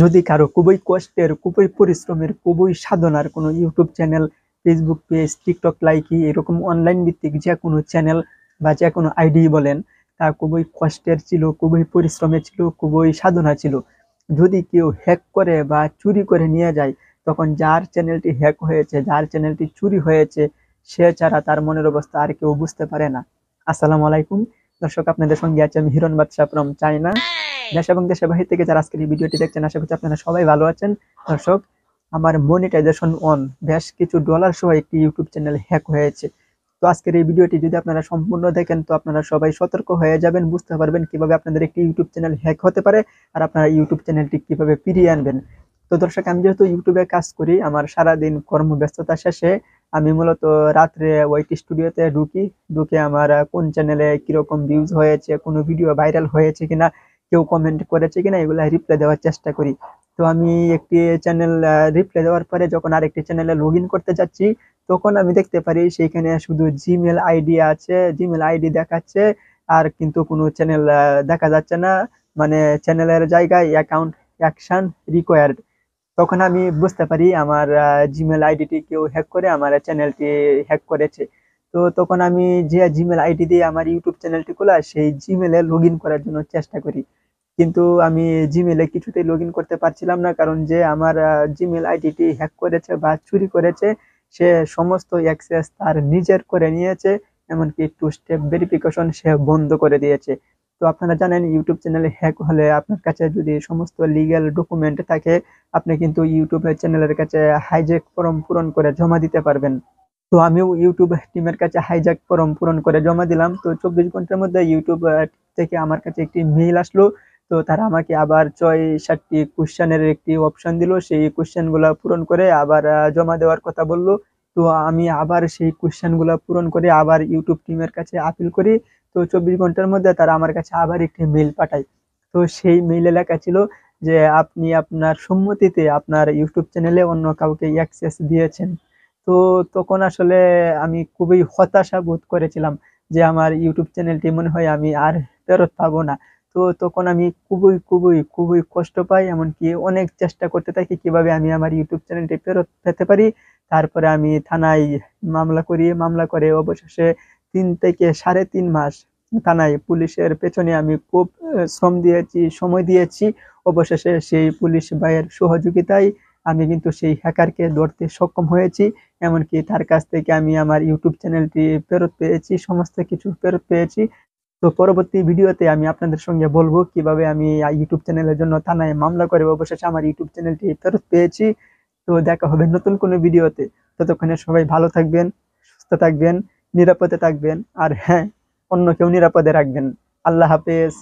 যদি কারো খুবই কষ্টের, খুবই পরিশ্রমের, খুবই সাধনার কোনো YouTube channel, Facebook page, TikTok Likee এরকম অনলাইন ভিত্তিক যে কোনো চ্যানেল বা যে কোনো আইডি বলেন, তা খুবই কষ্টের ছিল, খুবই পরিশ্রমের ছিল, খুবই সাধনা ছিল। যদি কেউ হ্যাক করে বা চুরি করে নিয়ে যায়, তখন যার চ্যানেলটি হ্যাক হয়েছে, যার চ্যানেলটি চুরি হয়েছে, সে ছাড়া তার মনের অবস্থা আর কেউ বুঝতে পারে না। আসসালামু আলাইকুম দর্শক, আপনাদের সঙ্গে আছে আমি হিরণ বাদশা ফ্রম চায়না। দেশ এবং দেশের বাহির থেকে যারা আজকের এই ভিডিওটি দেখছেন, আশা করছি আপনারা সবাই ভালো আছেন। দর্শক, আমার মনিটাইজেশন অন, বেশ কিছু ডলার সহ একটি ইউটিউব চ্যানেল হ্যাক হয়েছে। তো আজকের এই ভিডিওটি যদি আপনারা সম্পূর্ণ দেখেন, তো আপনারা সবাই সতর্ক হয়ে যাবেন, বুঝতে পারবেন কিভাবে আপনাদের একটি ইউটিউব চ্যানেল হ্যাক হতে পারে আর আপনারা ইউটিউব চ্যানেলটি কিভাবে ফিরিয়ে আনবেন। তো দর্শক, আমি যেহেতু ইউটিউবে কাজ করি, আমার সারাদিন কর্মব্যস্ততা শেষে আমি মূলত রাত্রে ওয়াইটি স্টুডিওতে ঢুকে আমার কোন চ্যানেলে কিরকম ভিউজ হয়েছে, কোনো ভিডিও ভাইরাল হয়েছে কিনা, কেউ কমেন্ট করেছে কিনা, এগুলা রিপ্লাই দেওয়ার চেষ্টা করি। তো আমি একটি চ্যানেল রিপ্লাই দেওয়ার পরে যখন আরেকটি চ্যানেলে লগ ইন করতে যাচ্ছি, তখন আমি দেখতে পারি সেইখানে শুধু জিমেল আইডি আছে, জিমেল আইডি দেখাচ্ছে, আর কিন্তু কোনো চ্যানেল দেখা যাচ্ছে না। মানে চ্যানেলের জায়গায় অ্যাকাউন্ট অ্যাকশন রিকোয়ার্ড। তখন আমি বুঝতে পারি আমার জিমেল আইডিটি কেউ হ্যাক করে আমার চ্যানেলটি হ্যাক করেছে। তো তখন আমি যে জিমেল আইডি দিয়ে আমার ইউটিউব চ্যানেলটি খোলা, সেই জিমেলে লগ ইন করার জন্য চেষ্টা করি, কিন্তু আমি জিমেলে কিছুতেই লগ ইন করতে পারছিলাম না, কারণ যে আমার জিমেল আইডিটি হ্যাক করেছে বা চুরি করেছে, সে সমস্ত অ্যাক্সেস তার নিজের করে নিয়েছে, এমনকি টু স্টেপ ভেরিফিকেশন সে বন্ধ করে দিয়েছে। তো আপনারা জানেন, ইউটিউব চ্যানেলে হ্যাক হলে আপনার কাছে যদি সমস্ত লিগ্যাল ডকুমেন্ট থাকে, আপনি কিন্তু ইউটিউবের চ্যানেলের কাছে হাইজ্যাক ফর্ম পূরণ করে জমা দিতে পারবেন। তো আমিও ইউটিউব টিমের কাছে হাইজ্যাক ফর্ম পূরণ করে জমা দিলাম। তো 24 ঘন্টার মধ্যে ইউটিউব থেকে আমার কাছে একটি মেইল আসলো। তো তারা আমাকে আবার ৬-৭টি কোশ্চেনের একটি অপশন দিল, সেই কোশ্চেনগুলো পূরণ করে আবার জমা দেওয়ার কথা বলল। তো আমি আবার সেই কোশ্চেনগুলো পূরণ করে আবার ইউটিউব টিমের কাছে আপিল করি। তো 24 ঘন্টার মধ্যে তারা আমার কাছে আবার একটি মেইল পাঠায়। তো সেই মেইলে লেখা ছিল যে আপনি আপনার সম্মতিতে আপনার ইউটিউব চ্যানেলে অন্য কাউকে অ্যাক্সেস দিয়েছেন। তো তখন আসলে আমি খুবই হতাশা বোধ করেছিলাম যে আমার ইউটিউব চ্যানেলটি মনে হয় আমি আর ফেরত পাবো না। তো তখন আমি খুবই কষ্ট পাই, এমনকি অনেক চেষ্টা করতে থাকি কিভাবে আমি আমার ইউটিউব চ্যানেলটি ফেরত পেতে পারি। তারপরে আমি থানায় মামলা করি, মামলা করে অবশেষে 3 থেকে 3.5 মাস থানায় পুলিশের পেছনে আমি খুব শ্রম দিয়েছি, সময় দিয়েছি। অবশেষে সেই পুলিশ ভাইয়ের সহযোগিতায় আমি কিন্তু সেই হ্যাকারকে ধরতে সক্ষম হয়েছি। এমনকি তার কাছ থেকে আমি আমার ইউটিউব চ্যানেলটি ফেরত পেয়েছি, সমস্ত কিছু ফেরত পেয়েছি। তো পরবর্তী ভিডিওতে আমি আপনাদের সঙ্গে বলবো কিভাবে আমি ইউটিউব চ্যানেলের জন্য থানায় মামলা করে অবশেষে আমার ইউটিউব চ্যানেলটি ফেরত পেয়েছি। তো দেখা হবে নতুন কোনো ভিডিওতে। ততক্ষণে সবাই ভালো থাকবেন, সুস্থ থাকবেন, নিরাপদে থাকবেন, আর হ্যাঁ, অন্যকেও নিরাপদে রাখবেন। আল্লাহ হাফেজ।